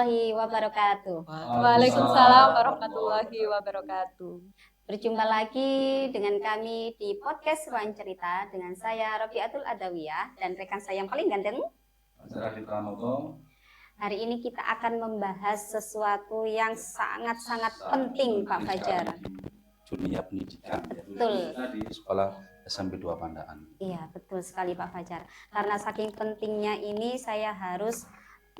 warahmatullahi wabarakatuh. Waalaikumsalam warahmatullahi wabarakatuh. Berjumpa lagi dengan kami di podcast Ruang Cerita dengan saya Robiatul Adawiyah dan rekan saya yang paling ganteng, Radit Pramoto. Hari ini kita akan membahas sesuatu yang sangat-sangat penting, Pak Fajar. Dunia pendidikan. Betul. Di sekolah SMP 2 Pandaan. Iya, betul sekali Pak Fajar. Karena saking pentingnya ini saya harus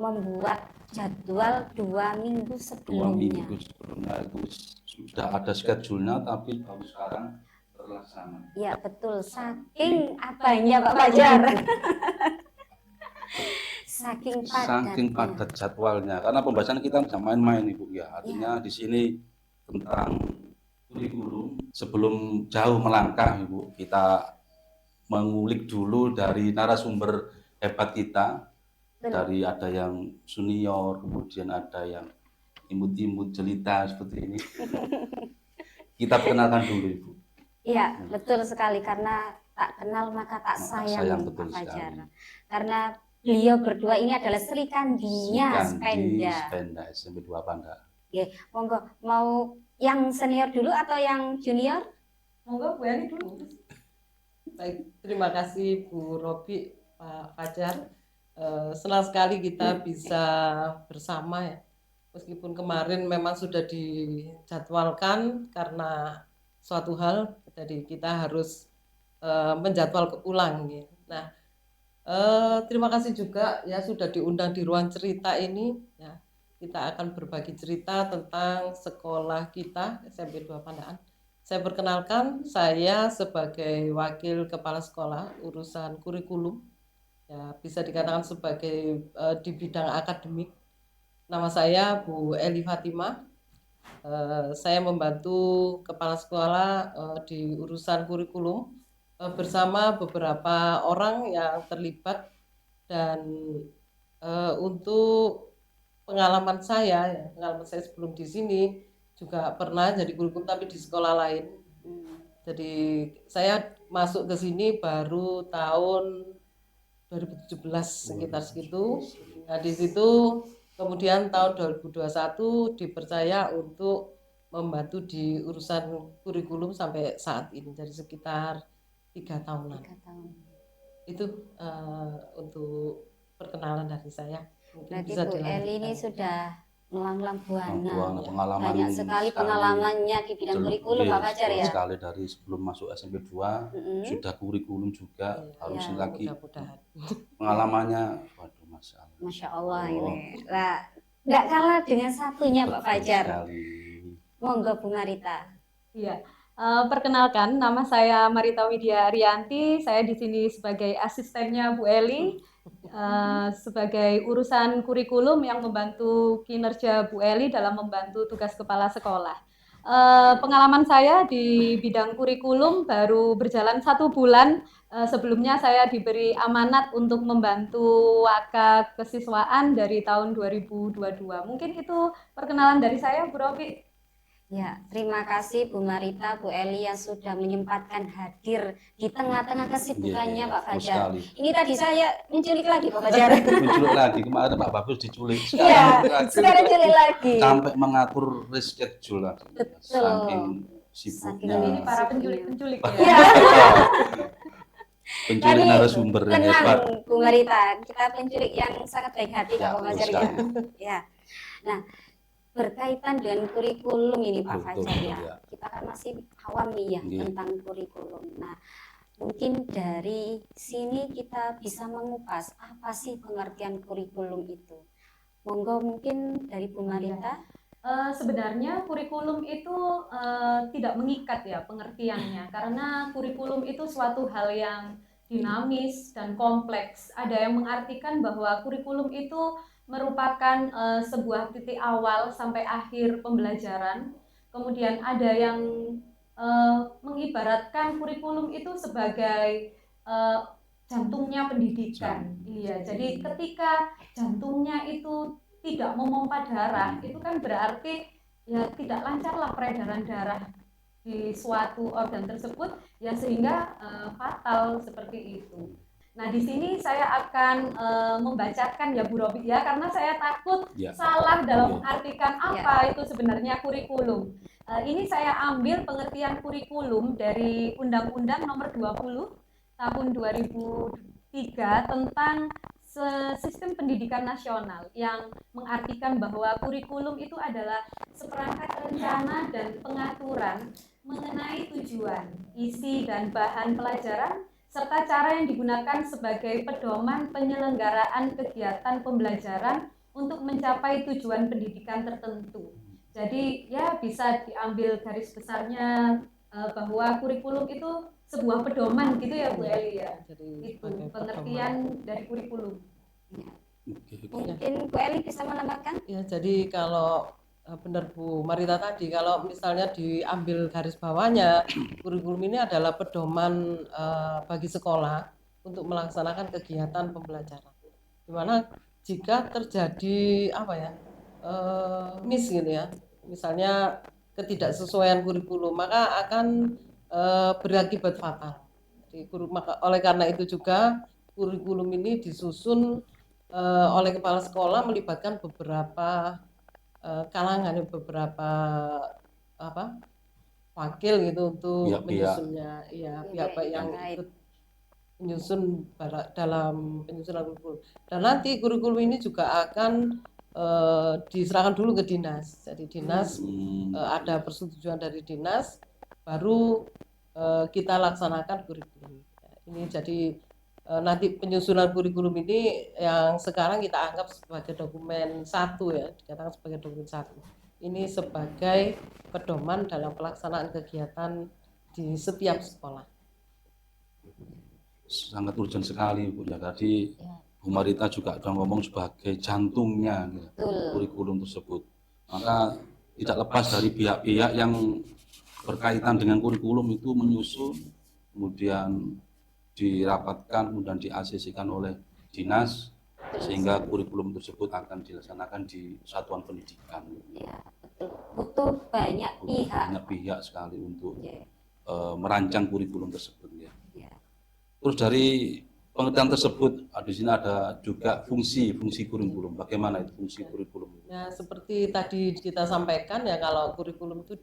membuat jadwal 2 minggu 2 sebelumnya. minggu sebelumnya itu sudah ada schedule-nya tapi baru sekarang terlaksana. Iya, betul. Saking apanya Pak Fajar? Saking padat jadwalnya. Karena pembahasan kita tidak main-main Ibu ya. Artinya di sini tentang kurikulum. Sebelum jauh melangkah Ibu, kita mengulik dulu dari narasumber hebat kita. Dari ada yang senior, kemudian ada yang imut-imut jelita seperti ini. Kita kenalkan dulu Ibu. Iya, betul sekali, karena tak kenal maka tak sayang, betul Pak Fajar. sekali. Karena beliau berdua ini adalah Sri Kandinya Spenda SMP 2 Pandaan. Oke, monggo, mau yang senior dulu atau yang junior? Monggo Bu Yani dulu. Baik, terima kasih Bu Robi, Pak Fajar. Senang sekali kita bisa bersama ya. Meskipun kemarin memang sudah dijadwalkan karena suatu hal, jadi kita harus menjadwal ulang. Ya. Nah, terima kasih juga ya sudah diundang di ruang cerita ini. Ya, kita akan berbagi cerita tentang sekolah kita SMP 2 Pandaan. Saya perkenalkan, saya sebagai wakil kepala sekolah urusan kurikulum. Ya, bisa dikatakan sebagai di bidang akademik. Nama saya Bu Eli Fatimah. Saya membantu kepala sekolah di urusan kurikulum bersama beberapa orang yang terlibat, dan untuk pengalaman saya sebelum di sini juga pernah jadi kurikulum tapi di sekolah lain. Jadi saya masuk ke sini baru tahun 2017 sekitar segitu. Nah, di situ kemudian tahun 2021 dipercaya untuk membantu di urusan kurikulum sampai saat ini, jadi sekitar 3 tahunan. 3 tahun. Itu untuk perkenalan dari saya. Mungkin Berarti bisa Bu Eli ini sudah melanglang buana. Banyak sekali pengalamannya di bidang kurikulum Pak Fajar ya. Sekali dari sebelum masuk SMP 2 sudah kurikulum juga, harus lagi pengalamannya. Waduh, Masya Allah ini. Nah, nggak kalah dengan satunya Pak Fajar. Monggo Bu Marita. Iya. Perkenalkan, nama saya Marita Widya Arianti. Saya di sini sebagai asistennya Bu Eli, sebagai urusan kurikulum yang membantu kinerja Bu Eli dalam membantu tugas kepala sekolah. Pengalaman saya di bidang kurikulum baru berjalan 1 bulan. Sebelumnya saya diberi amanat untuk membantu waka kesiswaan dari tahun 2022. Mungkin itu perkenalan dari saya, Bu Robi. Ya, terima kasih Bu Marita, Bu Eli yang sudah menyempatkan hadir di tengah-tengah kesibukannya Pak Fajar. Ini tadi saya menculik lagi Pak Fajar. Menculik lagi, kemarin Pak Bagus diculik. Iya, sekarang culik lagi. Sampai mengatur reschedule lagi. Betul. Saking sibuknya. Ini para penculik-penculik ya. Iya. Penculik narasumber yang hebat. Bu Marita, kita penculik yang sangat baik hati Pak Fajar ya. Ya. Nah, berkaitan dengan kurikulum ini Pak Fajar ya. Kita kan masih awam nih ya tentang kurikulum. Nah, mungkin dari sini kita bisa mengupas apa sih pengertian kurikulum itu. Monggo mungkin dari Bu Marita. Sebenarnya kurikulum itu tidak mengikat ya pengertiannya, karena kurikulum itu suatu hal yang dinamis dan kompleks. Ada yang mengartikan bahwa kurikulum itu merupakan sebuah titik awal sampai akhir pembelajaran. Kemudian ada yang mengibaratkan kurikulum itu sebagai jantungnya pendidikan. Iya, jadi ketika jantungnya itu tidak memompa darah, itu kan berarti ya tidak lancarlah peredaran darah di suatu organ tersebut, ya sehingga fatal seperti itu. Nah, di sini saya akan membacakan ya Bu Robi ya, karena saya takut Ya. salah dalam Ya. mengartikan apa itu sebenarnya kurikulum. Ini saya ambil pengertian kurikulum dari Undang-Undang Nomor 20 Tahun 2003 tentang Sistem Pendidikan Nasional, yang mengartikan bahwa kurikulum itu adalah seperangkat rencana dan pengaturan mengenai tujuan, isi dan bahan pelajaran serta cara yang digunakan sebagai pedoman penyelenggaraan kegiatan pembelajaran untuk mencapai tujuan pendidikan tertentu. Jadi ya bisa diambil garis besarnya bahwa kurikulum itu sebuah pedoman gitu ya Bu Eli ya. Jadi Itu sebagai pengertian dari kurikulum. Oke. Mungkin Bu Eli bisa menambahkan? ya, jadi kalau benar Bu Marita tadi, kalau misalnya diambil garis bawahnya, kurikulum ini adalah pedoman bagi sekolah untuk melaksanakan kegiatan pembelajaran. Dimana jika terjadi apa ya, miss gitu ya, misalnya ketidaksesuaian kurikulum, maka akan berakibat fatal. Jadi, oleh karena itu juga kurikulum ini disusun oleh kepala sekolah melibatkan beberapa kalangan, beberapa apa wakil gitu untuk Pihak-pihak. menyusunnya, ya pihak-pihak yang terkait. ikut menyusun dalam penyusunan kurikulum. Dan nanti kurikulum ini juga akan diserahkan dulu ke dinas. Jadi dinas ada persetujuan dari dinas, baru kita laksanakan kurikulum. Ini jadi nanti penyusunan kurikulum ini yang sekarang kita anggap sebagai dokumen 1 ya, dikatakan sebagai dokumen 1. Ini sebagai pedoman dalam pelaksanaan kegiatan di setiap sekolah. Sangat urgent sekali Bu ya. Tadi Bu Marita juga sudah ngomong sebagai jantungnya gitu, kurikulum tersebut. Maka tidak lepas dari pihak-pihak yang berkaitan dengan kurikulum itu menyusun, kemudian dirapatkan, kemudian di-ACC-kan oleh dinas, sehingga kurikulum tersebut akan dilaksanakan di satuan pendidikan. Ya, betul. Butuh banyak pihak. Banyak pihak sekali untuk Ya. merancang kurikulum tersebut ya. Ya. Terus dari pengertian tersebut di sini ada juga fungsi kurikulum. Bagaimana itu fungsi kurikulum? Ya, seperti tadi kita sampaikan ya, kalau kurikulum itu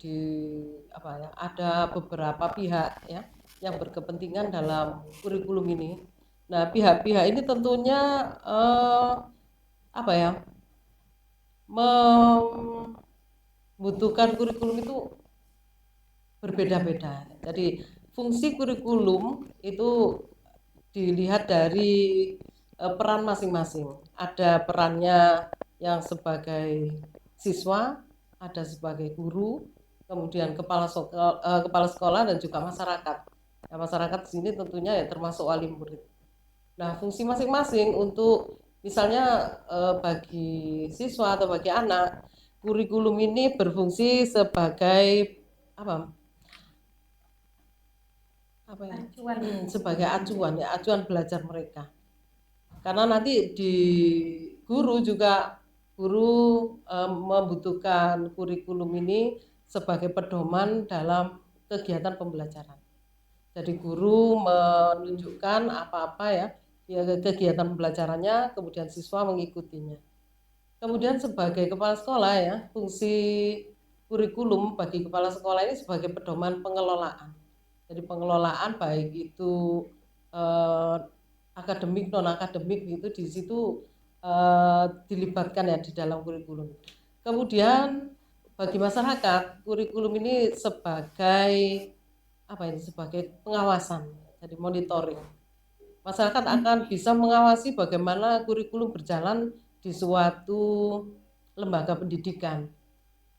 ada beberapa pihak ya yang berkepentingan dalam kurikulum ini. Nah, pihak-pihak ini tentunya membutuhkan kurikulum itu berbeda-beda. Jadi fungsi kurikulum itu dilihat dari peran masing-masing. Ada perannya yang sebagai siswa, ada sebagai guru, kemudian kepala sekolah dan juga masyarakat. Nah, masyarakat di sini tentunya ya termasuk wali murid. Nah, fungsi masing-masing untuk misalnya bagi siswa atau bagi anak, kurikulum ini berfungsi sebagai sebagai acuan belajar mereka. Karena nanti di guru membutuhkan kurikulum ini sebagai pedoman dalam kegiatan pembelajaran. Jadi guru menunjukkan apa-apa ya kegiatan pembelajarannya, kemudian siswa mengikutinya. Kemudian sebagai kepala sekolah ya, fungsi kurikulum bagi kepala sekolah ini sebagai pedoman pengelolaan. Jadi pengelolaan baik itu akademik, non akademik itu di situ dilibatkan ya di dalam kurikulum. Kemudian bagi masyarakat, kurikulum ini sebagai sebagai pengawasan, jadi monitoring. Masyarakat akan bisa mengawasi bagaimana kurikulum berjalan di suatu lembaga pendidikan.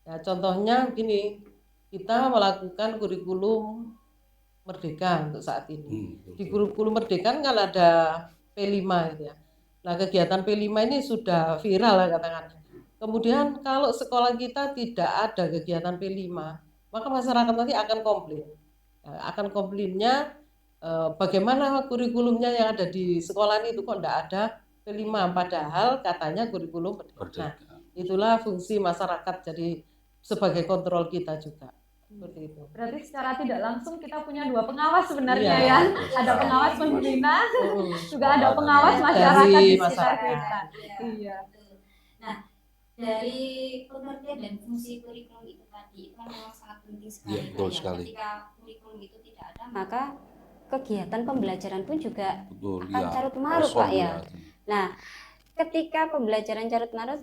Ya, contohnya begini, kita melakukan kurikulum Merdeka untuk saat ini. Di kurikulum Merdeka kan ada P5 gitu ya. Nah, kegiatan P5 ini sudah viral ya katakan. Kemudian kalau sekolah kita tidak ada kegiatan P5, maka masyarakat nanti akan komplain. Komplainnya bagaimana kurikulumnya yang ada di sekolah ini itu kok tidak ada P5, padahal katanya kurikulum Merdeka. Nah, itulah fungsi masyarakat jadi sebagai kontrol kita juga. seperti itu. Berarti secara tidak langsung kita punya 2 pengawas sebenarnya Iya, ya. betul Ada sekali. pengawas pembina, juga ada Dari pengawas masyarakat dari di sekitar masyarakat. kita. Iya, Iya. betul. Nah, dari pengertian dan fungsi kurikulum itu tadi itu kan memang sangat penting sekali. Iya, betul Pak, ya. sekali. Ketika kurikulum itu tidak ada, maka kegiatan pembelajaran pun juga Betul, akan ya. carut marut, Kosong Pak, ya. ya. Nah, ketika pembelajaran carut marut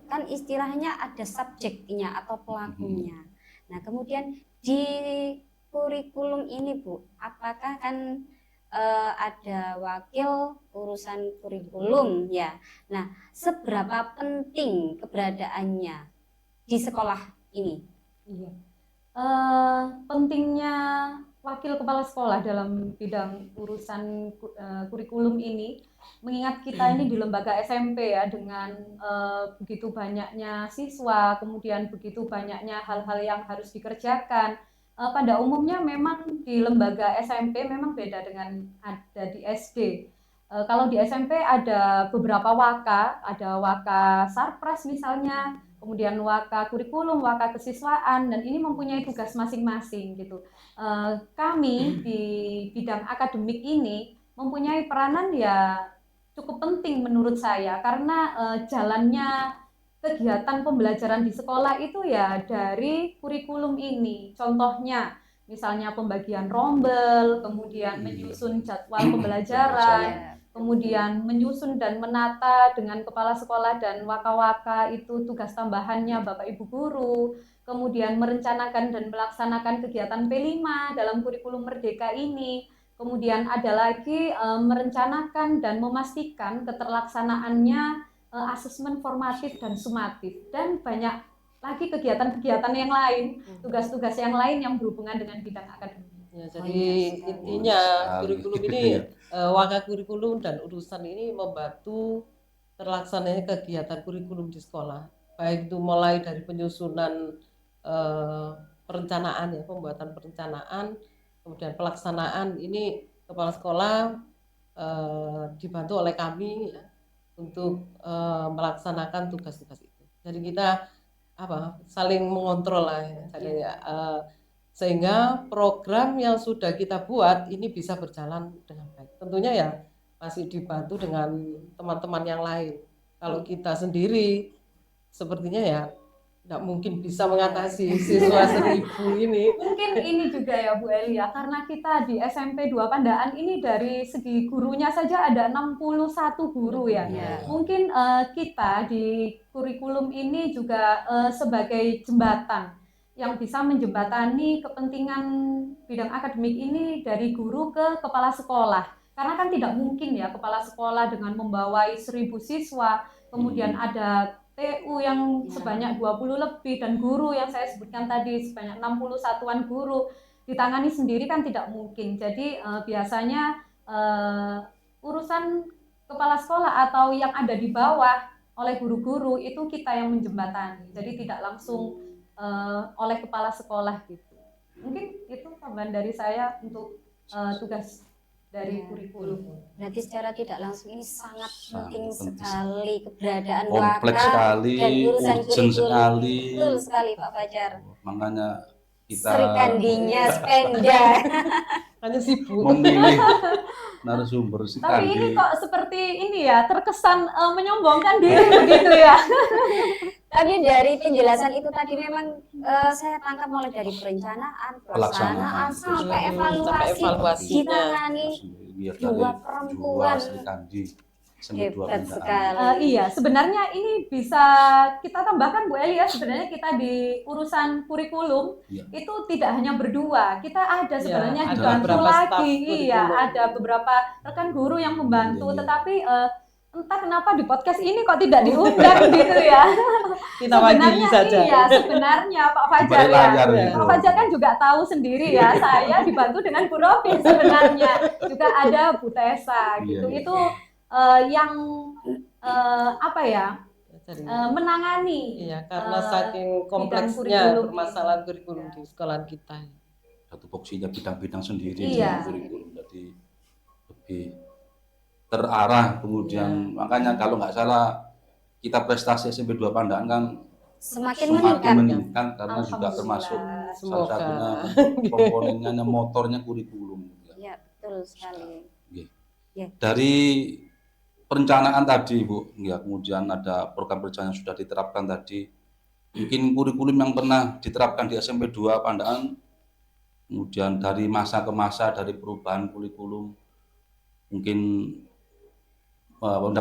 kan istilahnya ada subjeknya atau pelakunya. Nah, kemudian di kurikulum ini, Bu, apakah kan ada wakil urusan kurikulum ya. Nah, seberapa penting keberadaannya di sekolah ini? Iya. Pentingnya wakil kepala sekolah dalam bidang urusan kurikulum ini, mengingat kita ini di lembaga SMP ya, dengan begitu banyaknya siswa, kemudian begitu banyaknya hal-hal yang harus dikerjakan. Pada umumnya memang di lembaga SMP memang beda dengan ada di SD. Kalau di SMP ada beberapa waka, ada waka sarpras misalnya, kemudian waka kurikulum, waka kesiswaan, dan ini mempunyai tugas masing-masing gitu. Kami di bidang akademik ini mempunyai peranan ya cukup penting menurut saya, karena jalannya kegiatan pembelajaran di sekolah itu ya dari kurikulum ini. Contohnya misalnya pembagian rombel, kemudian menyusun jadwal pembelajaran, kemudian menyusun dan menata dengan kepala sekolah dan waka-waka itu tugas tambahannya Bapak Ibu guru, kemudian merencanakan dan melaksanakan kegiatan P5 dalam kurikulum Merdeka ini, kemudian ada lagi merencanakan dan memastikan keterlaksanaannya asesmen formatif dan sumatif, dan banyak lagi kegiatan-kegiatan yang lain, tugas-tugas yang lain yang berhubungan dengan bidang akademik. Ya, jadi intinya kurikulum ini waka kurikulum dan urusan ini membantu terlaksananya kegiatan kurikulum di sekolah, baik itu mulai dari penyusunan perencanaan ya, pembuatan perencanaan, kemudian pelaksanaan. Ini kepala sekolah dibantu oleh kami ya, untuk melaksanakan tugas-tugas itu. Jadi kita saling mengontrol lah ya, sehingga program yang sudah kita buat ini bisa berjalan dengan baik. Tentunya ya masih dibantu dengan teman-teman yang lain. Kalau kita sendiri sepertinya ya tidak mungkin bisa mengatasi siswa 1000 ini. Mungkin ini juga ya Bu Eli ya, karena kita di SMP 2 Pandaan ini dari segi gurunya saja ada 61 guru ya. Mungkin kita di kurikulum ini juga sebagai jembatan yang bisa menjembatani kepentingan bidang akademik ini dari guru ke kepala sekolah. Karena kan tidak mungkin ya kepala sekolah dengan membawai 1000 siswa, kemudian ada TU yang sebanyak 20 lebih, dan guru yang saya sebutkan tadi sebanyak 60 satuan guru, ditangani sendiri kan tidak mungkin. Jadi biasanya urusan kepala sekolah atau yang ada di bawah oleh guru-guru itu kita yang menjembatani. Jadi tidak langsung oleh kepala sekolah gitu. Mungkin itu tambahan dari saya untuk tugas dari kurikulum. Berarti secara tidak langsung ini sangat penting sekali keberadaan kompleks waka sekali, dan urusan urgent kurikulum. sekali. Betul sekali Pak Fajar. Makanya kita Serikandinya, Spenda. Hanya sibuk memilih narasumber Tapi ini Kandi. kok seperti ini ya, terkesan menyombongkan diri begitu ya. Tapi dari penjelasan itu tadi memang saya tangkap mulai dari perencanaan, pelaksanaan sampai evaluasi ditangani dua perempuan. Hebat sekali. Iya, sebenarnya ini bisa kita tambahkan Bu Eli ya, sebenarnya kita di urusan kurikulum itu tidak hanya berdua, kita ada sebenarnya dibantu lagi, iya, ada beberapa rekan guru yang membantu, tetapi entah kenapa di podcast ini kok tidak diundang gitu ya. Kita wakili saja. Iya, sebenarnya Pak Fajar ya. Pak Fajar kan juga tahu sendiri ya, saya dibantu dengan Bu Robin sebenarnya. Juga ada Bu Tessa gitu. Itu yang menangani. Iya, karena saking kompleksnya permasalahan kurikulum di sekolah kita. Satu boksinya bidang-bidang sendiri kurikulum, jadi lebih terarah kemudian. Makanya kalau nggak salah kita prestasi SMP 2 Pandaan kan semakin semakin meningkat. meningkat karena juga Alhamdulillah. termasuk salah Semoga. satunya komponennya motornya kurikulum. Ya, betul sekali. Nggih. Ya. Dari perencanaan tadi Bu, ya, kemudian ada program kerja yang sudah diterapkan tadi. Mungkin kurikulum yang pernah diterapkan di SMP 2 Pandaan, kemudian dari masa ke masa, dari perubahan kurikulum, mungkin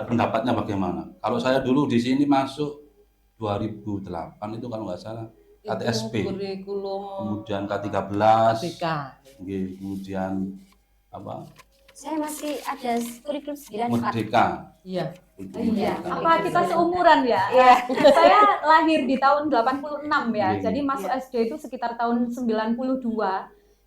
pendapatnya bagaimana? Kalau saya dulu di sini masuk 2008 itu kalau nggak salah KTSP, Itu kurikulum kemudian K13, KBK. kemudian apa Saya masih ada kurikulum 94. Merdeka. Iya. Kurikulum Iya. Merdeka. Apa kita seumuran ya? Iya. Saya lahir di tahun 86 ya. Iya. Jadi masuk SD itu sekitar tahun 92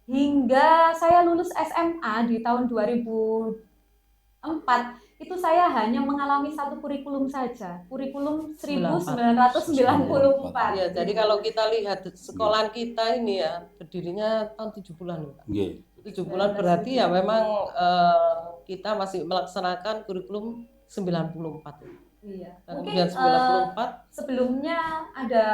hingga saya lulus SMA di tahun 2004 itu saya hanya mengalami satu kurikulum saja, kurikulum 1994. Ya, jadi kalau kita lihat sekolahan kita ini ya berdirinya tahun 7 bulan, Pak. Nggih. 7 bulan berarti ya memang kita masih melaksanakan kurikulum 94. Iya. Dan Mungkin kemudian 94 sebelumnya ada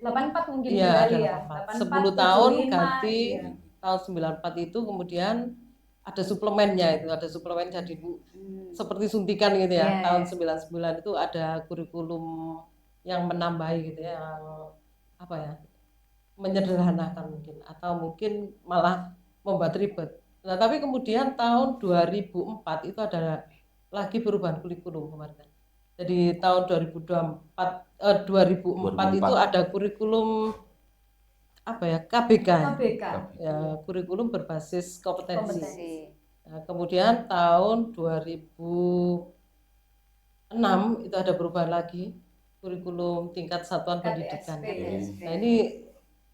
84 mungkin iya kembali ada ya. 10 tahun 75, ganti iya. tahun 94 itu kemudian ada suplemennya, itu ada suplemen jadi seperti suntikan gitu ya. Iya, Tahun 99 itu ada kurikulum yang menambahi gitu ya, yang apa ya, menyederhanakan mungkin atau mungkin malah membuat ribet. Nah, tapi kemudian tahun 2004 itu ada lagi perubahan kurikulum kemarin. Jadi tahun 2004 itu ada kurikulum apa ya, KBK. KBK. Ya, kurikulum berbasis kompetensi. Kompetensi. Nah, kemudian tahun 2006 itu ada perubahan lagi kurikulum tingkat satuan pendidikan. KTSP. Nah, ini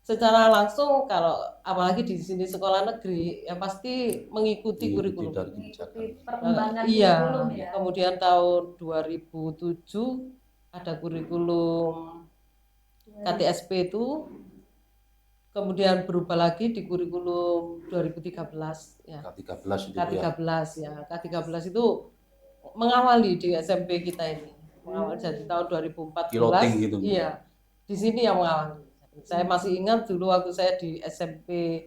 secara langsung kalau apalagi di sini sekolah negeri ya pasti mengikuti kurikulum. Dari kebijakan. Mengikuti perkembangan Iya. kurikulum ya. Kemudian tahun 2007 ada kurikulum KTSP itu, kemudian berubah lagi di kurikulum 2013 ya. K13 itu K13 ya. K13 itu mengawali di SMP kita ini. Mengawali dari tahun 2014. Piloting gitu. Iya. Di sini yang mengawali. Saya masih ingat dulu waktu saya di SMP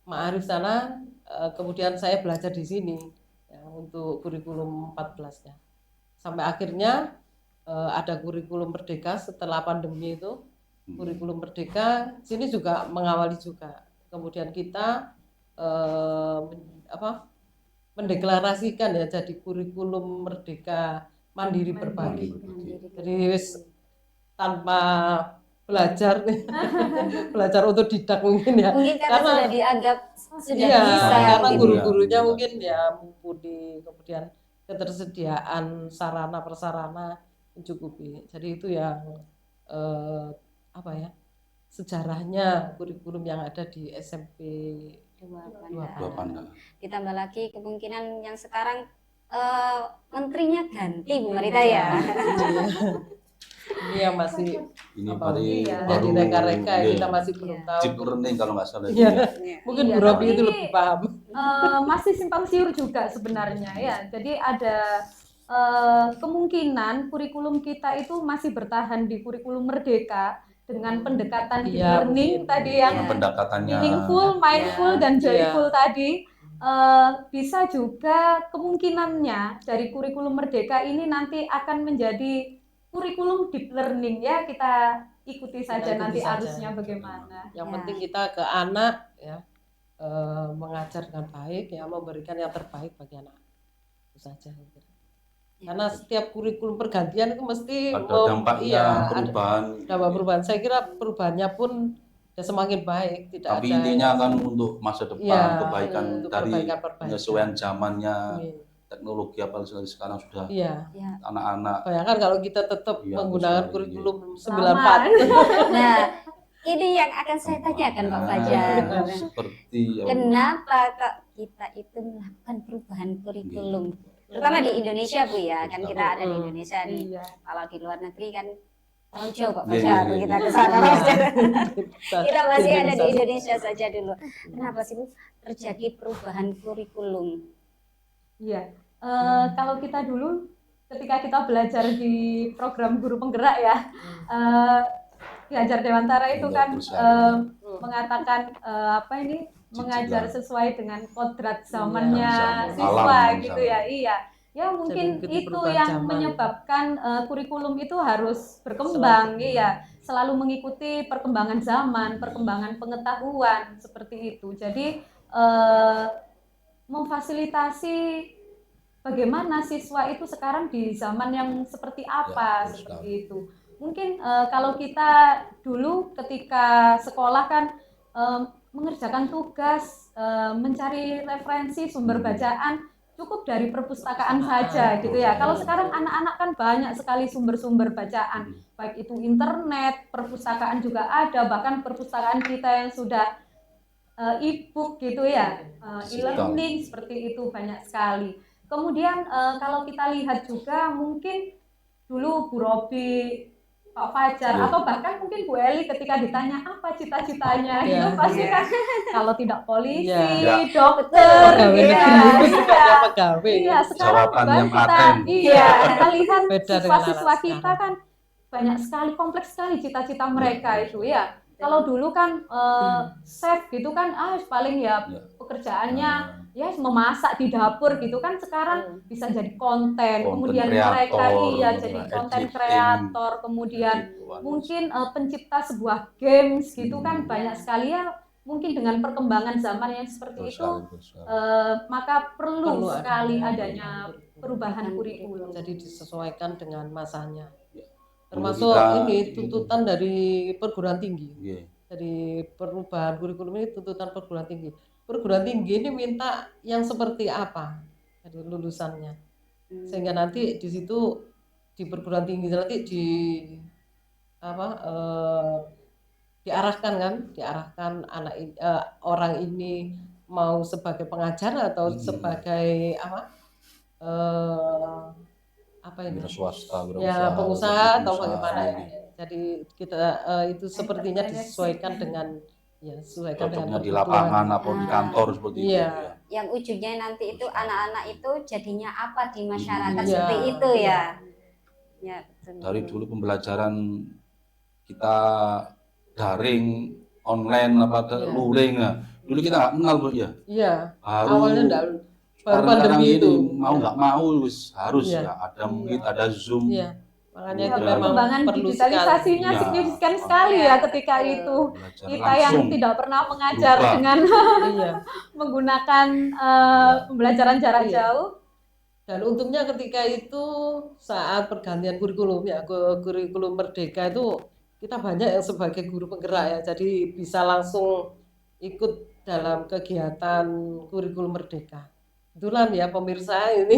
Ma'arif sana, kemudian saya belajar di sini ya, untuk kurikulum 14 ya. Sampai akhirnya ada kurikulum Merdeka setelah pandemi itu. Kurikulum Merdeka sini juga mengawali juga. Kemudian kita mendeklarasikan ya jadi kurikulum Merdeka Mandiri Berbagi. Jadi tanpa belajar belajar otodidak mungkin ya. Mungkin karena sudah dianggap sudah iya, bisa. karena gitu. guru-gurunya mungkin ya mumpuni, kemudian ketersediaan sarana prasarana mencukupi. Jadi itu yang apa ya, sejarahnya kurikulum yang ada di SMP Dua Dua Pandaan. Pandaan. Ditambah lagi kemungkinan yang sekarang menterinya ganti Bu Marita ya. Ini yang masih Ini apa, iya, jadi reka-reka iya, kita masih belum tahu. deep learning kalau nggak salah. Iya. Iya. Mungkin Iya, Bu Robi tapi itu ini, lebih paham. masih simpang siur juga sebenarnya ya. Jadi ada kemungkinan kurikulum kita itu masih bertahan di kurikulum Merdeka dengan pendekatan deep Iya, learning mungkin. tadi Iya. yang Pendekatannya meaningful, mindful, Iya. dan Iya. joyful tadi. Bisa juga kemungkinannya dari kurikulum Merdeka ini nanti akan menjadi kurikulum deep learning ya, kita ikuti saja ikuti nanti saja. arusnya bagaimana. Yang Ya. penting kita ke anak ya, mengajar dengan baik ya, memberikan yang terbaik bagi anak. Itu saja. Karena setiap kurikulum pergantian itu mesti ada dampaknya iya, perubahan. ada dampak perubahan. Saya kira perubahannya pun ya semakin baik, tidak Tapi ada intinya kan untuk masa depan, Iya, kebaikan untuk dari perbaikan-perbaikan. penyesuaian zamannya, Iya. teknologi apalagi sekarang sudah Iya. Ya. anak-anak. Bayangkan kalau kita tetap Iya, menggunakan betul, kurikulum Lama. 94. Nah, ini yang akan saya tanyakan Pak Fajar. Seperti Kenapa kok kita itu melakukan perubahan kurikulum? Terutama di Indonesia Bu ya, kan kita ada di Indonesia nih. Iya. Kalau di luar negeri kan terlalu jauh Pak Iya, Fajar, iya, iya. kita ke sana Pak Fajar. Kita masih ada di Indonesia. Indonesia saja dulu. Kenapa sih Bu terjadi perubahan kurikulum? Iya, kalau kita dulu ketika kita belajar di program guru penggerak ya, Ki Hajar Dewantara itu Untuk kan bersama. mengatakan apa ini mengajar Cicilan. sesuai dengan kodrat Iya. zamannya Zaman, siswa alam gitu zaman. ya. Iya. Ya mungkin mengikuti itu perubahan yang zaman. menyebabkan kurikulum itu harus berkembang, Selalu. iya, selalu mengikuti perkembangan zaman, perkembangan pengetahuan seperti itu. Jadi memfasilitasi bagaimana siswa itu sekarang di zaman yang seperti apa, betul seperti sekali. itu. Mungkin kalau kita dulu ketika sekolah kan mengerjakan tugas, mencari referensi sumber bacaan cukup dari perpustakaan saja gitu ya. Kalau sekarang anak-anak kan banyak sekali sumber-sumber bacaan, baik itu internet, perpustakaan juga ada, bahkan perpustakaan kita yang sudah e-book gitu ya, e-learning seperti itu banyak sekali. Kemudian kalau kita lihat juga mungkin dulu Bu Robi, Pak Fajar, atau bahkan mungkin Bu Eli ketika ditanya apa cita-citanya gitu pasti kan kalau tidak polisi, dokter, Pegawai iya, negeri itu sebagai pegawai. iya. Sekarang Jawaban yang kita, paten. iya, kita lihat Beda dengan siswa-siswa anak kita sekarang. kan banyak sekali, kompleks sekali cita-cita mereka itu ya. Kalau dulu kan chef gitu kan, paling ya pekerjaannya ya memasak di dapur gitu kan. Sekarang bisa jadi konten, kemudian mereka iya jadi konten kreator, kemudian mungkin pencipta sebuah games gitu kan, banyak sekali ya. Mungkin dengan perkembangan zaman yang seperti itu, maka perlu sekali adanya perubahan kurikulum. Jadi disesuaikan dengan masanya. Dulu Termasuk kita- ini tuntutan dari perguruan tinggi. Iya. Dari perubahan kurikulum ini tuntutan perguruan tinggi. Perguruan tinggi ini minta yang seperti apa dari lulusannya, sehingga nanti di situ di perguruan tinggi nanti di apa diarahkan kan, diarahkan anak orang ini mau sebagai pengajar atau sebagai apa ini? Wira swasta, Ya pengusaha atau bagaimana ini. ya. Jadi kita itu sepertinya disesuaikan dengan sesuaikan dengan Cocoknya di kebutuhan. lapangan atau di kantor seperti itu. Iya. Ya. Yang ujungnya nanti itu anak-anak itu jadinya apa di masyarakat Iya. seperti itu ya. Ya, betul. Dari dulu pembelajaran kita daring, online luring ya. Dulu kita nggak kenal Bu ya. Iya. Baru Awalnya enggak, baru sekarang pandemi ini itu. mau nggak mau harus Iya. ya ada Meet, ada Zoom. Iya. Makanya Ya, itu memang perkembangan perlu digitalisasinya sekali. signifikan sekali ya ketika itu. Belajar Kita yang langsung. tidak pernah mengajar Berubah. dengan Iya. menggunakan pembelajaran jarak Iya. jauh. Dan untungnya ketika itu saat pergantian kurikulum ya ke kurikulum merdeka itu kita banyak yang sebagai guru penggerak ya, jadi bisa langsung ikut dalam kegiatan kurikulum merdeka. Kebetulan ya pemirsa ini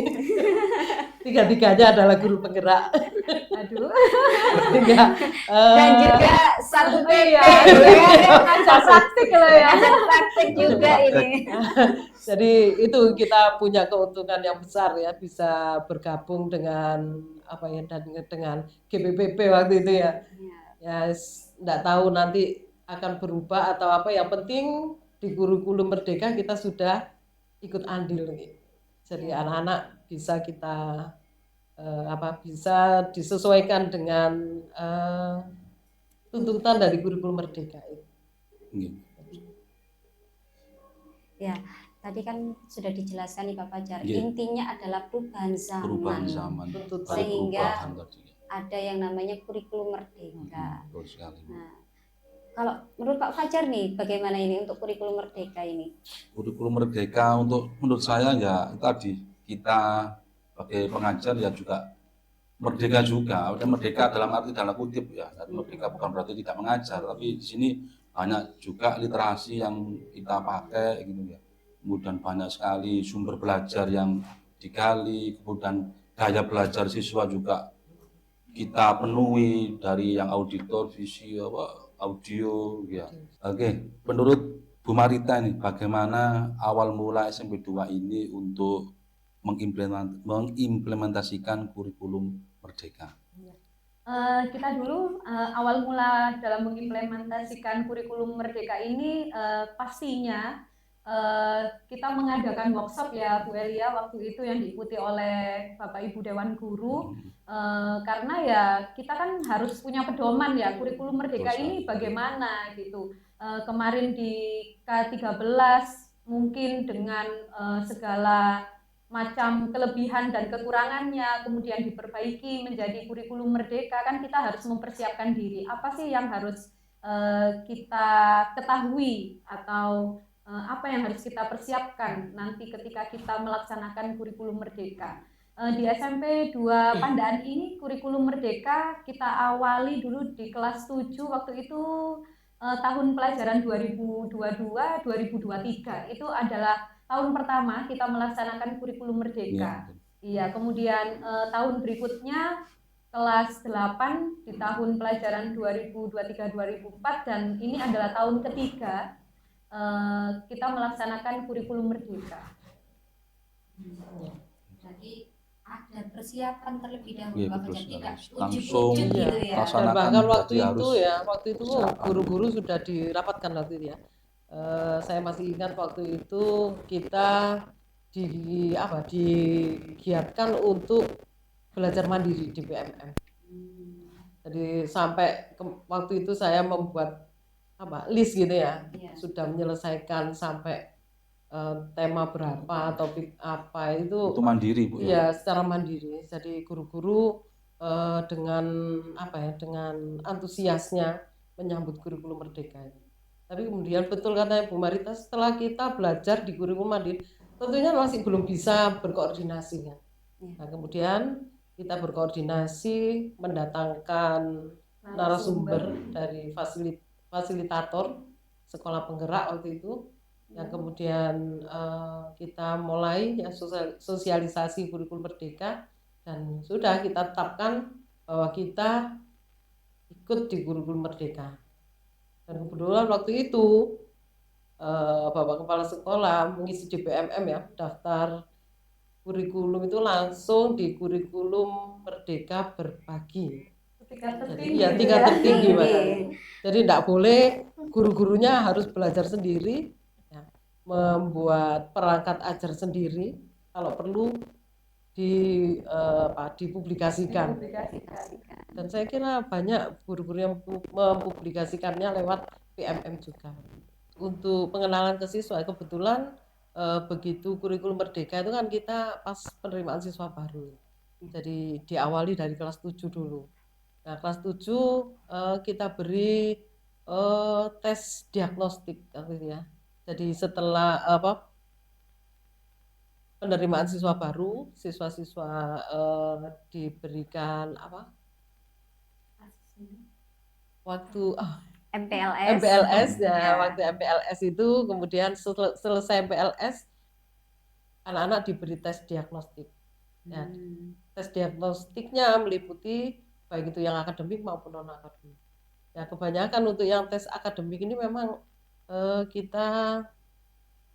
tiga-tiganya adalah guru penggerak. Aduh. Sehingga, Dan juga satu Iya, PP ngajar praktik loh ya. ngajar praktik juga ini. jadi itu kita punya keuntungan yang besar ya, bisa bergabung dengan apa ya, dan dengan GPPP waktu itu ya. Ya enggak tahu nanti akan berubah atau apa, yang penting di kurikulum merdeka kita sudah ikut andil gitu. Jadi anak-anak bisa kita bisa disesuaikan dengan tuntutan dari kurikulum merdeka itu. Ya, tadi kan sudah dijelaskan nih Pak Fajar. Iya. Intinya adalah perubahan zaman. Perubahan zaman. Tuntutan. Sehingga Perubahan tadi. ada yang namanya kurikulum merdeka. Betul sekali. Nah, kalau menurut Pak Fajar nih, bagaimana ini untuk kurikulum merdeka ini? Kurikulum merdeka menurut saya ya tadi kita sebagai pengajar ya juga merdeka juga. Merdeka dalam arti dalam kutip ya. Merdeka bukan berarti tidak mengajar, tapi di sini banyak juga literasi yang kita pakai gitu ya. Kemudian banyak sekali sumber belajar yang digali, kemudian gaya belajar siswa juga kita penuhi dari yang auditor, audio ya. Oke, menurut Bu Marita nih, bagaimana awal mula SMP 2 ini untuk mengimplementasikan kurikulum merdeka? Kita dulu awal mula dalam mengimplementasikan kurikulum merdeka ini pastinya kita mengadakan workshop ya Bu Elia waktu itu yang diikuti oleh Bapak Ibu Dewan Guru, karena ya kita kan harus punya pedoman ya kurikulum merdeka ini bagaimana gitu. Kemarin di K13 mungkin dengan segala macam kelebihan dan kekurangannya kemudian diperbaiki menjadi kurikulum merdeka, kan kita harus mempersiapkan diri apa sih yang harus kita ketahui atau apa yang harus kita persiapkan nanti ketika kita melaksanakan kurikulum merdeka. Di SMP 2 Pandaan ini kurikulum merdeka kita awali dulu di kelas 7 waktu itu, tahun pelajaran 2022-2023 itu adalah tahun pertama kita melaksanakan kurikulum merdeka. Iya, kemudian tahun berikutnya kelas 8 di tahun pelajaran 2023-2024 dan ini adalah tahun ketiga kita melaksanakan kurikulum merdeka. Jadi ada persiapan terlebih dahulu, Iya, Pak betul Fajar, tidak sekali. Langsung ujuk-ujuk gitu ya. laksanakan. Dan bahkan waktu Jadi itu harus ya, waktu itu persiapan. guru-guru sudah dirapatkan waktu itu ya. Saya masih ingat waktu itu kita digiatkan untuk belajar mandiri di PMM. Jadi sampai waktu itu saya membuat list gitu ya, sudah menyelesaikan sampai tema berapa, topik apa itu mandiri Bu ya, secara mandiri. Jadi guru-guru dengan dengan antusiasnya menyambut kurikulum merdeka. Tapi kemudian betul kata Bu Marita, setelah kita belajar di kurikulum mandiri tentunya masih belum bisa berkoordinasi kan. Nah, kemudian kita berkoordinasi mendatangkan narasumber dari fasilitator sekolah penggerak waktu itu, yang kemudian kita mulai ya, sosialisasi kurikulum merdeka dan sudah kita tetapkan bahwa kita ikut di kurikulum merdeka. Dan kebetulan waktu itu Bapak Kepala Sekolah mengisi di PMM ya, daftar kurikulum itu langsung di kurikulum merdeka berbagi. Tingkat tertinggi bahkan. Jadi tidak boleh guru-gurunya harus belajar sendiri, ya, membuat perangkat ajar sendiri, kalau perlu dipublikasikan. Dan saya kira banyak guru-guru yang mempublikasikannya lewat PMM juga. Untuk pengenalan ke siswa, kebetulan begitu kurikulum merdeka itu kan kita pas penerimaan siswa baru. Jadi diawali dari kelas 7 dulu. Nah, kelas 7 kita beri tes diagnostik ya. Jadi setelah penerimaan siswa baru, siswa-siswa diberikan waktu MPLS ya, waktu MPLS itu kemudian selesai MPLS anak-anak diberi tes diagnostik. Ya, tes diagnostiknya meliputi baik itu yang akademik maupun non akademik. Ya, kebanyakan untuk yang tes akademik ini memang kita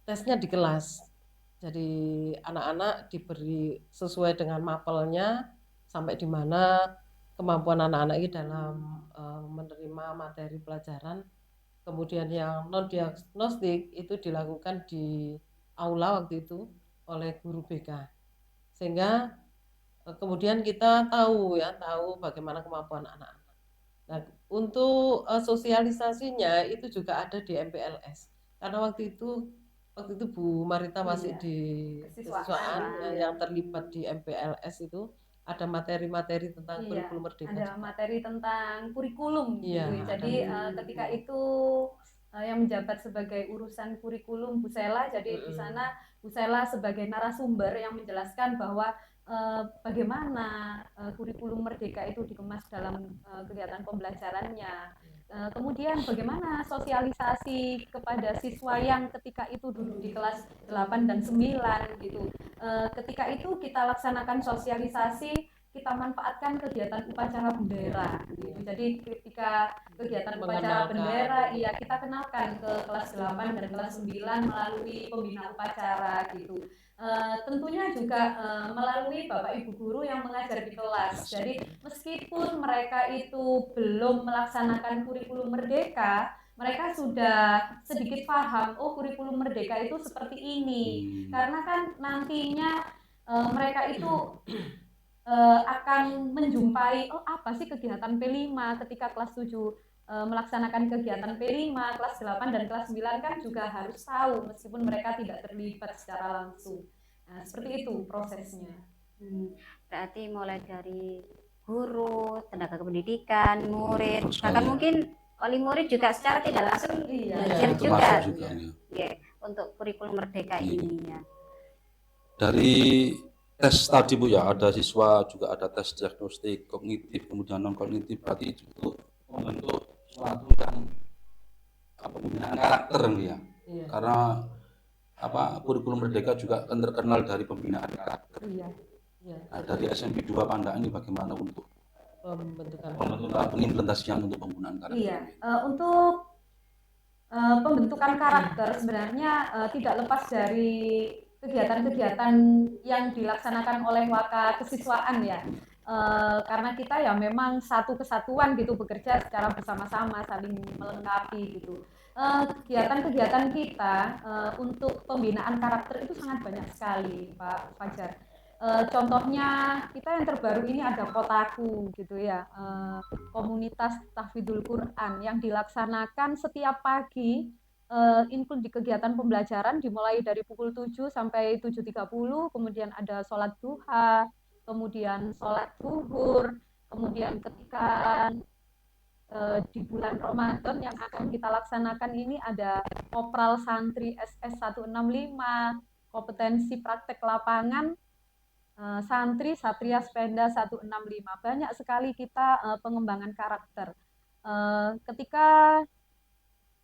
tesnya di kelas. Jadi anak-anak diberi sesuai dengan mapelnya sampai di mana kemampuan anak-anak ini dalam menerima materi pelajaran. Kemudian yang non diagnostik itu dilakukan di aula waktu itu oleh guru BK, sehingga kemudian kita tahu bagaimana kemampuan anak-anak. Nah, untuk sosialisasinya itu juga ada di MPLS, karena waktu itu Bu Marita masih di kesiswaan yang terlibat di MPLS itu. Ada materi-materi tentang kurikulum merdeka. Ada materi tentang kurikulum. Iya, gitu. Jadi ketika itu yang menjabat sebagai urusan kurikulum Bu Sela. Jadi di sana Bu Sela sebagai narasumber yang menjelaskan bahwa bagaimana kurikulum merdeka itu dikemas dalam kegiatan pembelajarannya. Kemudian bagaimana sosialisasi kepada siswa yang ketika itu duduk di kelas 8 dan 9 gitu. Ketika itu kita laksanakan sosialisasi, kita manfaatkan kegiatan upacara bendera gitu. Jadi ketika kegiatan upacara bendera, kita kenalkan ke kelas 8 dan kelas 9 melalui pembina upacara gitu. Tentunya juga melalui Bapak Ibu guru yang mengajar di kelas. Jadi meskipun mereka itu belum melaksanakan kurikulum merdeka, mereka sudah sedikit paham, oh kurikulum merdeka itu seperti ini. Karena kan nantinya mereka itu akan menjumpai, oh apa sih kegiatan P5 ketika kelas 7 melaksanakan kegiatan P5, kelas 8 dan kelas 9 kan juga harus tahu meskipun mereka tidak terlibat secara langsung. Nah, seperti itu prosesnya. Berarti mulai dari guru, tenaga kependidikan, murid, Terus bahkan kali ya. mungkin wali murid juga secara tidak langsung belajar Itu juga, masuk juga ya. ya, untuk kurikulum merdeka Iya. ini ya. Dari tes tadi Bu ya, ada siswa juga ada tes diagnostik kognitif kemudian non kognitif, berarti itu membentuk suatu yang pembinaan karakter ya. Iya. Karena kurikulum merdeka juga kan terkenal dari pembinaan karakter. Iya. Iya. Nah, dari SMP 2 Panda ini bagaimana untuk Pembentukan pengimplementasian untuk penggunaan karakter? Iya, untuk pembentukan karakter sebenarnya tidak lepas dari kegiatan-kegiatan yang dilaksanakan oleh Waka Kesiswaan ya. Karena kita ya memang satu kesatuan gitu, bekerja secara bersama-sama, saling melengkapi gitu. Kegiatan-kegiatan kita untuk pembinaan karakter itu sangat banyak sekali, Pak Fajar. Contohnya kita yang terbaru ini ada Kotaku gitu ya, komunitas tahfidzul Quran yang dilaksanakan setiap pagi, include di kegiatan pembelajaran dimulai dari pukul 7 sampai 7.30, kemudian ada sholat duha, kemudian sholat zuhur, kemudian ketika di bulan Ramadan yang akan kita laksanakan ini ada Kopral Santri SS 165, kompetensi praktek lapangan Santri Satria Spenda 165. Banyak sekali kita pengembangan karakter. Ketika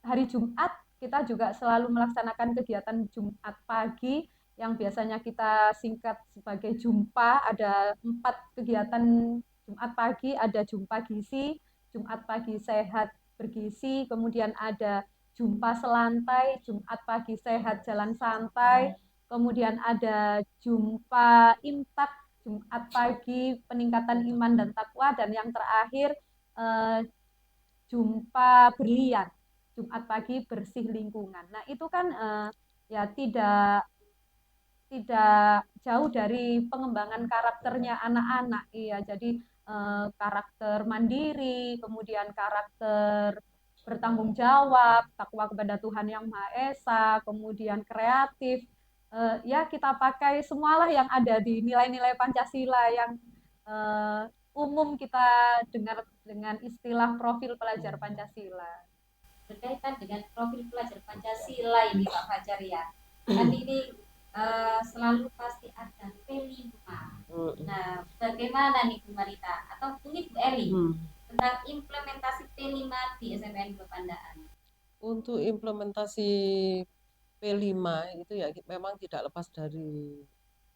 hari Jumat kita juga selalu melaksanakan kegiatan Jumat pagi yang biasanya kita singkat sebagai jumpa. Ada 4 kegiatan Jumat pagi, ada jumpa gizi, Jumat pagi sehat bergizi, kemudian ada jumpa selantai, Jumat pagi sehat jalan santai, kemudian ada jumpa imtak, Jumat pagi peningkatan iman dan takwa, dan yang terakhir jumpa berlian, Jumat pagi bersih lingkungan. Nah itu kan ya tidak jauh dari pengembangan karakternya anak-anak. Iya, jadi karakter mandiri, kemudian karakter bertanggung jawab, takwa kepada Tuhan Yang Maha Esa, kemudian kreatif. Ya kita pakai semualah yang ada di nilai-nilai Pancasila yang umum kita dengar dengan istilah profil pelajar Pancasila. Berkaitan dengan profil pelajar Pancasila ini Pak Fajar ya, kan ini selalu pasti ada P5. Nah, bagaimana nih Bu Marita atau mungkin Bu Eli tentang implementasi P5 di SMPN 2 Pandaan? Untuk implementasi P5 itu ya memang tidak lepas dari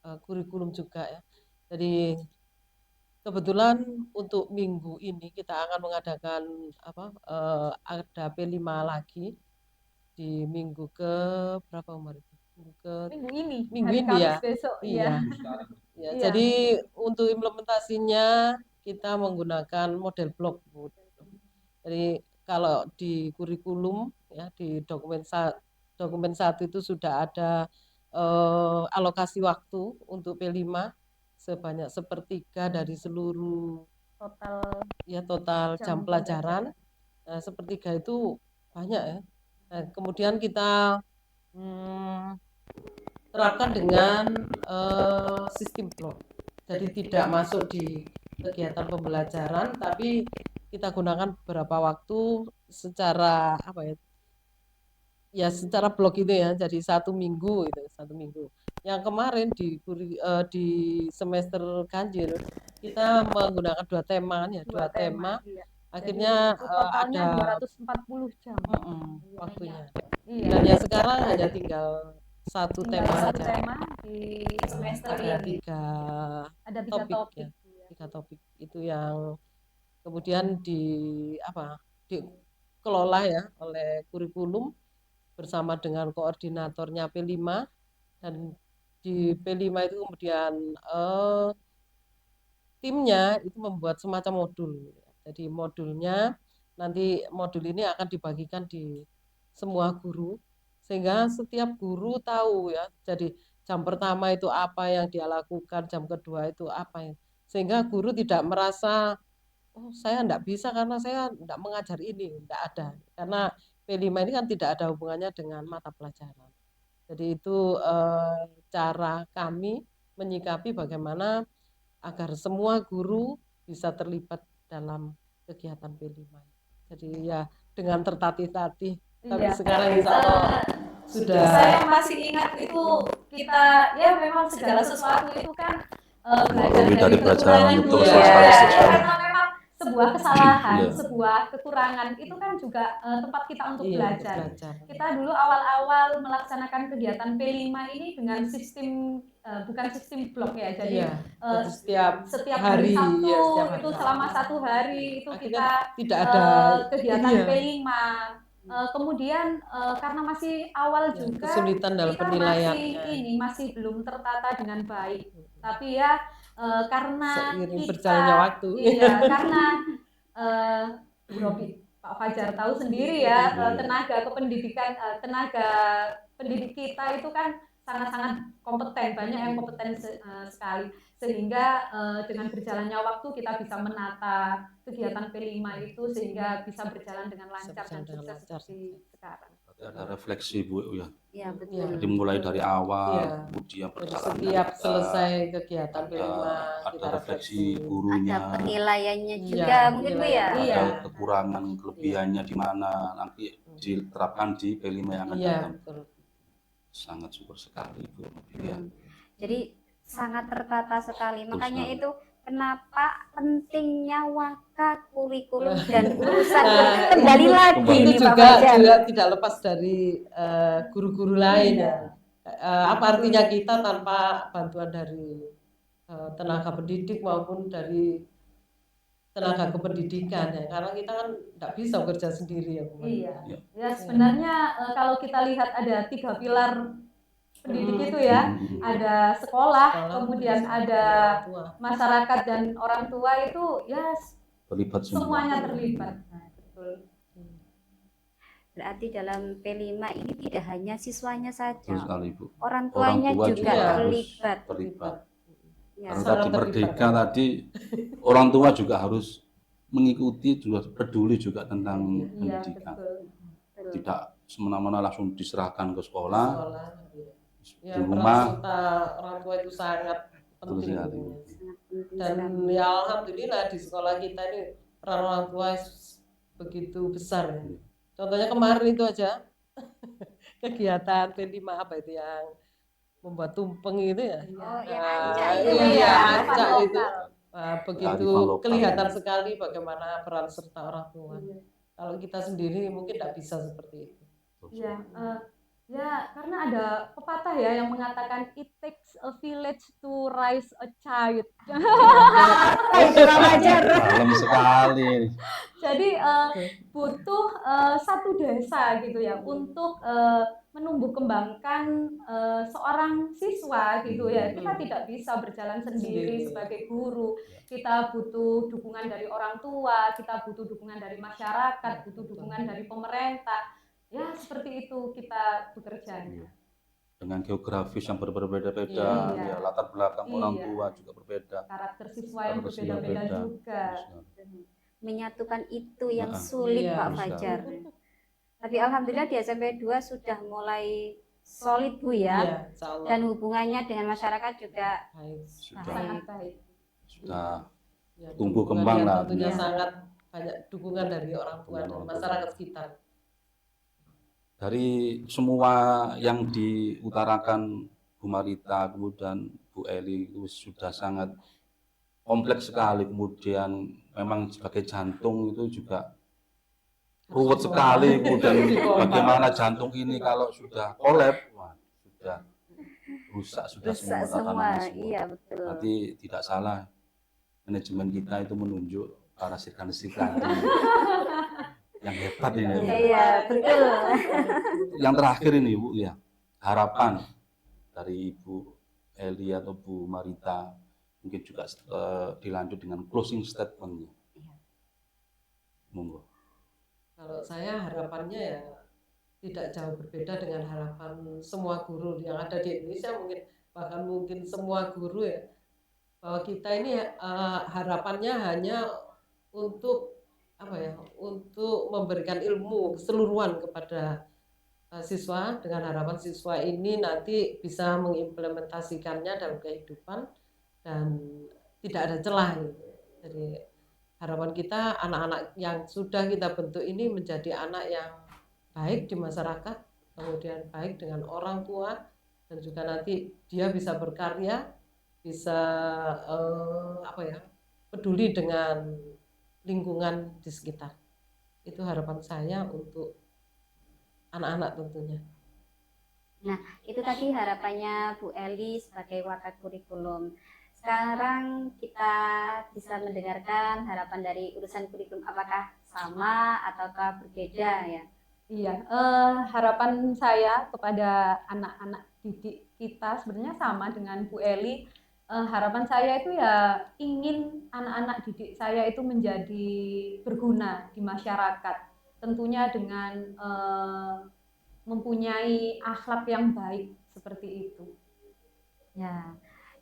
kurikulum juga ya. Jadi kebetulan untuk minggu ini kita akan mengadakan ada P5 lagi di minggu ke berapa Umar itu? Minggu ini ya. Besok, iya. Ya, jadi untuk implementasinya kita menggunakan model blok. Jadi kalau di kurikulum ya di dokumen 1 itu sudah ada alokasi waktu untuk P5 sebanyak 1/3 dari seluruh total jam pelajaran. Nah, 1/3 itu banyak ya. Nah, kemudian kita terapkan dengan sistem blok. Jadi tidak masuk di kegiatan pembelajaran, tapi kita gunakan beberapa waktu secara secara blok itu ya. Jadi 1 minggu itu, 1 minggu. Yang kemarin di semester ganjil kita menggunakan 2 tema ya, 2 tema. Akhirnya totalnya 240 jam waktunya. Dan yang sekarang hanya tinggal 1 tema saja. Di semester ada ini. 3 topik ya. 3 topik itu yang kemudian dikelola ya oleh kurikulum bersama dengan koordinatornya P5, dan di P5 itu kemudian timnya itu membuat semacam modul. Jadi modulnya nanti modul ini akan dibagikan di semua guru sehingga setiap guru tahu ya. Jadi jam pertama itu apa yang dia lakukan, jam kedua itu apa yang sehingga guru tidak merasa oh saya enggak bisa karena saya enggak mengajar ini, enggak ada. Karena P5 ini kan tidak ada hubungannya dengan mata pelajaran. Jadi itu cara kami menyikapi bagaimana agar semua guru bisa terlibat dalam kegiatan P5. Jadi ya dengan tertatih-tatih. Tapi Iya. sekarang insya Allah sudah. Saya masih ingat itu kita ya memang segala sesuatu itu kan belajar dari pelajaran kekurangan itu dulu sekali ya. sekali. Karena memang sebuah kesalahan, Iya. sebuah kekurangan itu kan juga tempat kita untuk Iya, belajar. belajar. Kita dulu awal-awal melaksanakan kegiatan P5 ini dengan sistem bukan sistem blok ya. Jadi Iya, jadi setiap hari, hari Sabtu ya, setiap hari itu Sabtu. selama 1 hari itu Akhirnya kita tidak ada kegiatan iya, P5. Kemudian karena masih awal ya, juga kesulitan dalam kita penilaiannya. masih belum tertata dengan baik. Tapi ya karena Seiring kita berjalannya waktu. iya karena Bu Robi, Pak Fajar tahu sendiri ya tenaga kependidikan tenaga pendidik kita itu kan sangat-sangat kompeten, banyak yang kompeten sekali sehingga dengan berjalannya waktu kita bisa menata kegiatan P5 itu sehingga bisa berjalan dengan lancar dan sukses seperti sekarang. Ada refleksi Bu ya. Iya, betul. Iya. Jadi mulai dari awal, Iya. kemudian Jadi perjalanan setiap kita, selesai kegiatan ada, P5 ada kita refleksi Ada gurunya, penilaiannya Iya, juga mungkin Bu ya. Iya. ada kekurangan kelebihannya di mana nanti diterapkan di P5 yang akan Iya, datang. betul. Sangat super sekali Bu. Ya. Jadi sangat tertata sekali. Makanya sekali. itu kenapa pentingnya waka kurikulum dan urusan kembali lagi Itu nih Pak juga Fajar. tidak lepas dari guru-guru lain ya. Apa artinya kita tanpa bantuan dari tenaga pendidik maupun dari tenaga kependidikan ya, karena kita kan tidak bisa bekerja sendiri ya Bu. Iya. Iya. Ya sebenarnya kalau kita lihat ada 3 pilar pendidik itu ya, ada sekolah, kemudian ada masyarakat dan orang tua itu ya Terlibat semua. semuanya terlibat. Nah, betul. Berarti dalam P5 ini tidak hanya siswanya Betul saja, sekali Bu. orang tuanya Orang tua juga juga harus terlibat. terlibat. Ya. Karena Sangat tadi terlibat. merdeka tadi orang tua juga harus mengikuti, juga peduli juga tentang Iya, pendidikan. betul. Tidak semena-mena langsung diserahkan ke sekolah. Ya, Di peran rumah. serta orang tua itu sangat Betul penting. sekali. Sangat penting Dan sekali. ya alhamdulillah di sekolah kita ini peran orang tua begitu besar ya. Contohnya kemarin itu aja kegiatan P5 apa itu yang membuat tumpeng itu ya. Oh, yang Nah, ancak itu iya, ya, ancak lokal. itu. Begitu Kearifan lokal. kelihatan sekali bagaimana peran serta orang tua. Kalau kita sendiri mungkin tidak bisa seperti itu. Ya, ya karena ada pepatah ya yang mengatakan it takes a village to raise a child. Itu Pak Fajar. Dalam sekali. Jadi butuh satu desa gitu ya untuk menumbuh kembangkan seorang siswa gitu ya. Kita tidak bisa berjalan sendiri sebagai guru. Kita butuh dukungan dari orang tua, kita butuh dukungan dari masyarakat, butuh dukungan dari pemerintah. Ya seperti itu kita bekerjanya. Dengan geografis yang berbeda-beda, Iya. ya, latar belakang orang Iya. tua juga berbeda. Karakter siswa yang Karakter siswa berbeda-beda berbeda. juga. Menyatukan itu yang Nah, sulit iya, Pak bisa. Fajar. Tapi alhamdulillah di SMP 2 sudah mulai solid Bu ya. Iya, insya Allah. Dan hubungannya dengan masyarakat juga Baik. Sudah, Sangat baik. sudah Ya, tumbuh dukungan kembang yang lah. tentunya Iya. sangat banyak dukungan dari orang tua dan Orang tua. masyarakat sekitar. Dari semua yang diutarakan Bu Marita, kemudian Bu Eli itu sudah sangat kompleks sekali. Kemudian memang sebagai jantung itu juga ruwet sekali. Kemudian bagaimana jantung ini kalau sudah kolab, wah, sudah rusak, sudah rusak semua semua. tatanannya semua. Iya betul. Berarti tidak salah manajemen kita itu menunjuk para sirkan-sirkan yang hebat ini. Iya betul. Yang terakhir ini Bu ya, harapan dari Ibu Eli atau Bu Marita mungkin juga dilanjut dengan closing statement-nya. Iya. Monggo. Kalau saya harapannya ya tidak jauh berbeda dengan harapan semua guru yang ada di Indonesia, bahkan mungkin semua guru ya, bahwa kita ini harapannya hanya untuk untuk memberikan ilmu keseluruhan kepada siswa, dengan harapan siswa ini nanti bisa mengimplementasikannya dalam kehidupan dan tidak ada celah gitu. Jadi harapan kita anak-anak yang sudah kita bentuk ini menjadi anak yang baik di masyarakat, kemudian baik dengan orang tua, dan juga nanti dia bisa berkarya, bisa peduli dengan lingkungan di sekitar. Itu harapan saya untuk anak-anak tentunya. Nah, itu tadi harapannya Bu Eli sebagai wakil kurikulum. Sekarang kita bisa mendengarkan harapan dari urusan kurikulum, apakah sama ataukah berbeda ya? Iya, harapan saya kepada anak-anak didik kita sebenarnya sama dengan Bu Eli. Harapan saya itu ya ingin anak-anak didik saya itu menjadi berguna di masyarakat, tentunya dengan mempunyai akhlak yang baik seperti itu. Ya,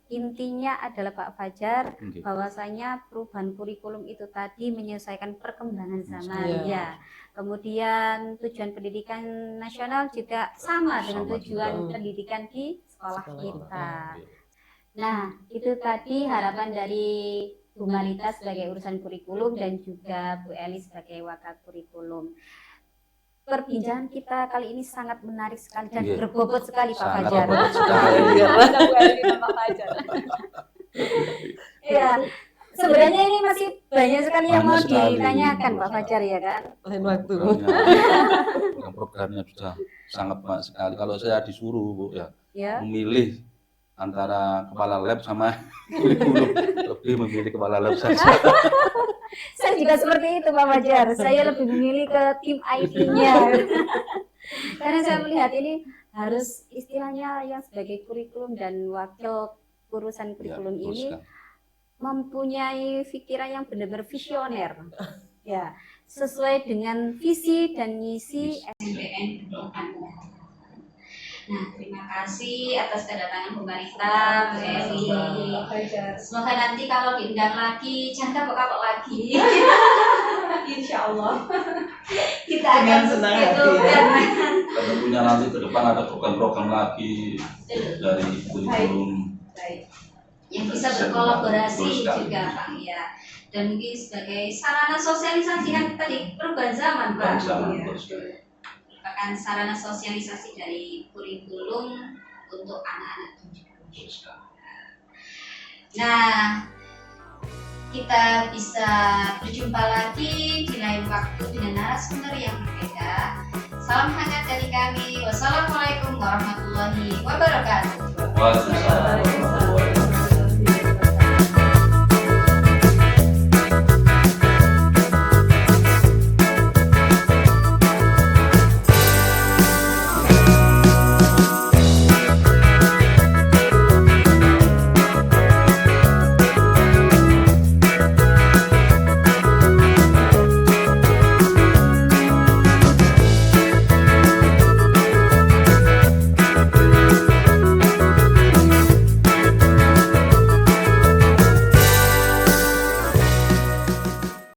intinya adalah Pak Fajar, bahwasanya perubahan kurikulum itu tadi menyesuaikan perkembangan zaman ya. Kemudian tujuan pendidikan nasional juga sama dengan tujuan pendidikan di sekolah kita. Nah, itu tadi harapan dari Bu Marita sebagai urusan kurikulum dan juga Bu Eli sebagai wakil kurikulum. Perbincangan kita kali ini sangat menarik sekali dan berbobot sekali Pak Fajar. Iya, sebenarnya ini masih banyak sekali yang mau ditanyakan Pak Fajar ya kan? Lain waktu. Programnya sudah sangat banyak sekali. Kalau saya disuruh Bu ya, memilih antara kepala lab sama kurikulum, lebih memilih kepala lab saja. Saya juga seperti itu Pak Fajar. Saya lebih memilih ke tim IT-nya. Karena saya melihat ini harus istilahnya yang sebagai kurikulum dan wakil urusan kurikulum ini mempunyai pikiran yang benar-benar visioner. Ya, sesuai dengan visi dan misi SMPN Bendungan. Nah, terima kasih atas kedatangan Bu Marita, Bu Eli. Semoga nanti kalau diundang lagi, jangan kapok-kapok lagi. Insya Allah. Kita akan senang hati. Tentunya nanti ke depan ada program-program lagi dari kurikulum. Baik. Yang bisa berkolaborasi juga Pak ya. Dan mungkin sebagai sarana sosialisasi kan tadi perubahan zaman Pak. Merupakan sarana sosialisasi dari kurikulum untuk anak-anak didik. Nah, kita bisa berjumpa lagi di lain waktu dengan narasumber yang berbeda. Salam hangat dari kami. Wassalamualaikum warahmatullahi wabarakatuh. Waalaikumsalam.